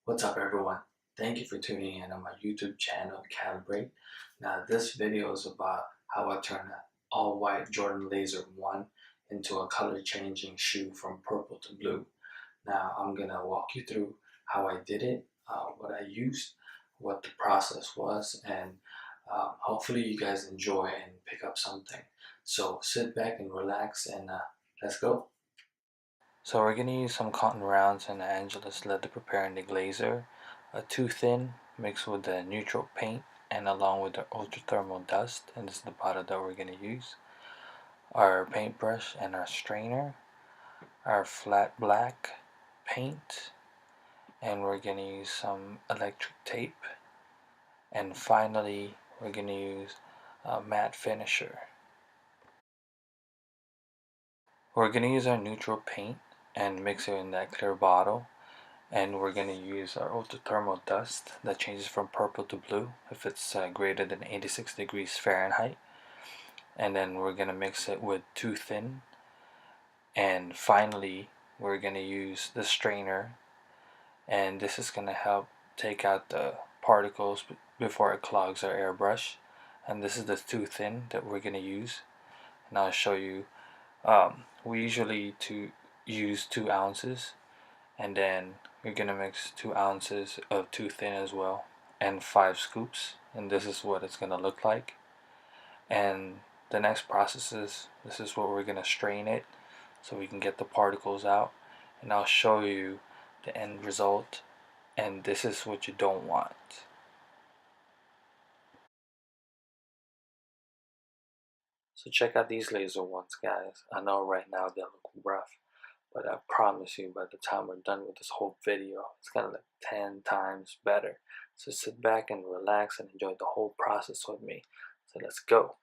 What's up everyone? Thank you for tuning in on my YouTube channel Calibrate. Now this video is about how I turn an all-white Jordan Laser 1 into a color changing shoe from purple to blue. Now I'm gonna walk you through how I did it, what I used, what the process was, and hopefully you guys enjoy and pick up something. So sit back and relax and let's go. So we're going to use some cotton rounds and Angela's leather preparing the glazer, too thin mixed with the neutral paint and along with the ultra thermal dust, and this is the bottle that we're going to use, our paintbrush and our strainer, our flat black paint, and we're going to use some electric tape, and finally we're going to use a matte finisher. We're going to use our neutral paint and mix it in that clear bottle, and we're going to use our ultra thermal dust that changes from purple to blue if it's greater than 86 degrees Fahrenheit, and then we're going to mix it with too thin, and finally we're going to use the strainer, and this is going to help take out the particles before it clogs our airbrush. And this is the too thin that we're going to use, and I'll show you. We usually use 2 ounces, and then you're gonna mix 2 ounces of too thin as well and 5 scoops, and this is what it's gonna look like. And the next process is, this is what we're gonna strain it so we can get the particles out, and I'll show you the end result, and this is what you don't want. So check out these laser ones, guys. I know right now they look rough, but I promise you by the time we're done with this whole video, it's gonna look 10 times better. So sit back and relax and enjoy the whole process with me. So let's go.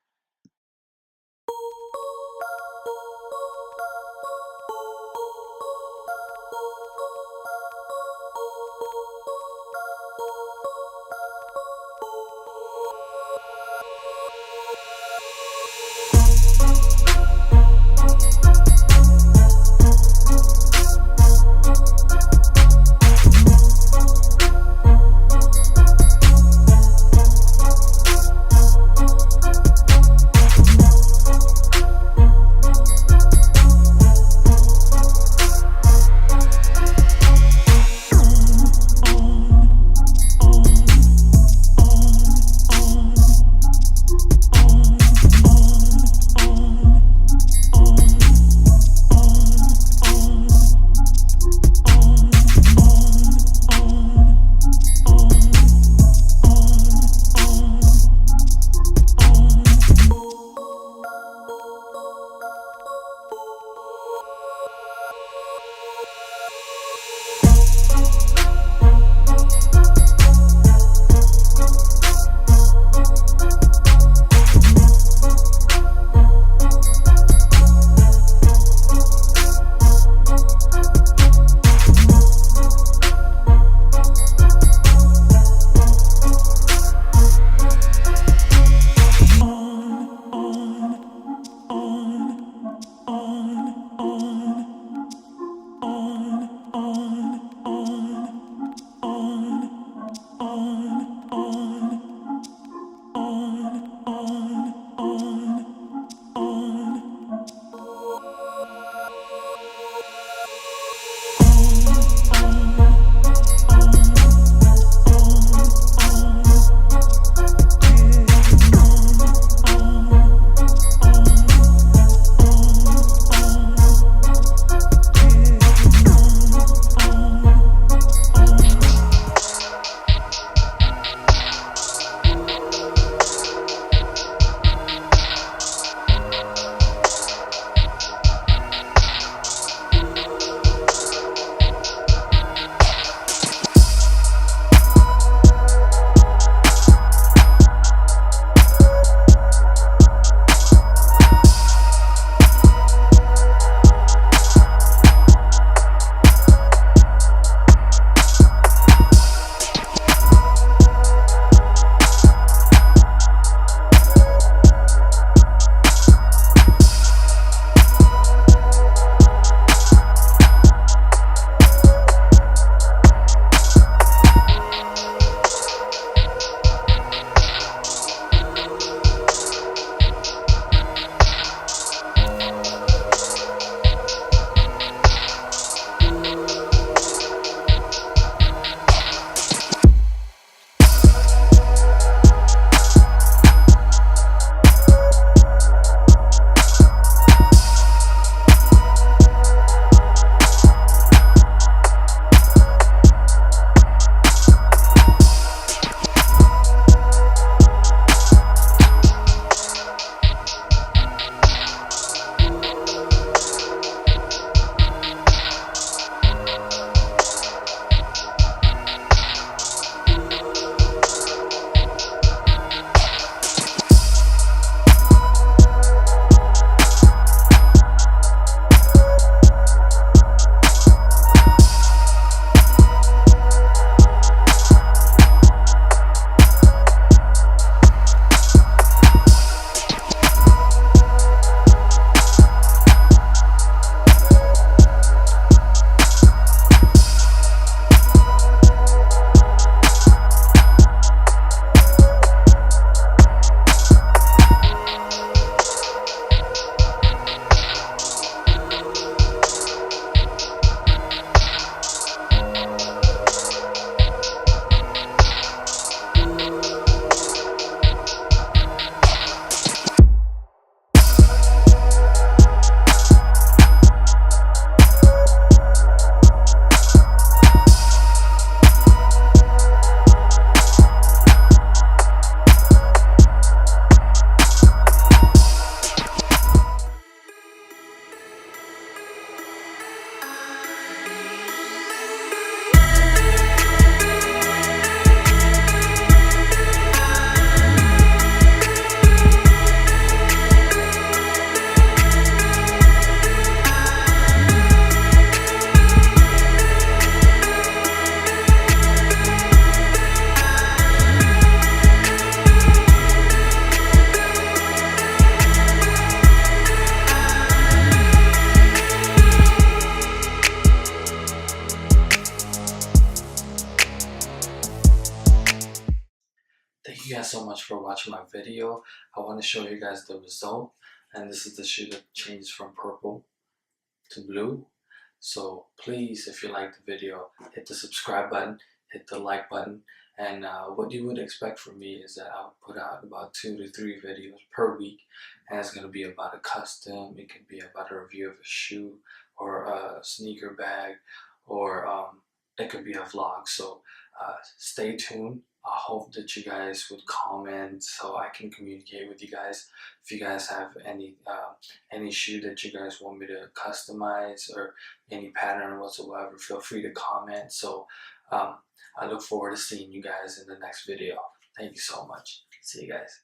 you guys so much for watching my video. I want to show you guys the result, and this is the shoe that changes from purple to blue. So please, if you like the video, hit the subscribe button, hit the like button, and what you would expect from me is that I'll put out about 2 to 3 videos per week, and it's going to be about a custom. It could be about a review of a shoe or a sneaker bag, or it could be a vlog. So stay tuned. I hope that you guys would comment so I can communicate with you guys. If you guys have any shoe that you guys want me to customize, or any pattern whatsoever, feel free to comment. So I look forward to seeing you guys in the next video. Thank you so much. See you guys.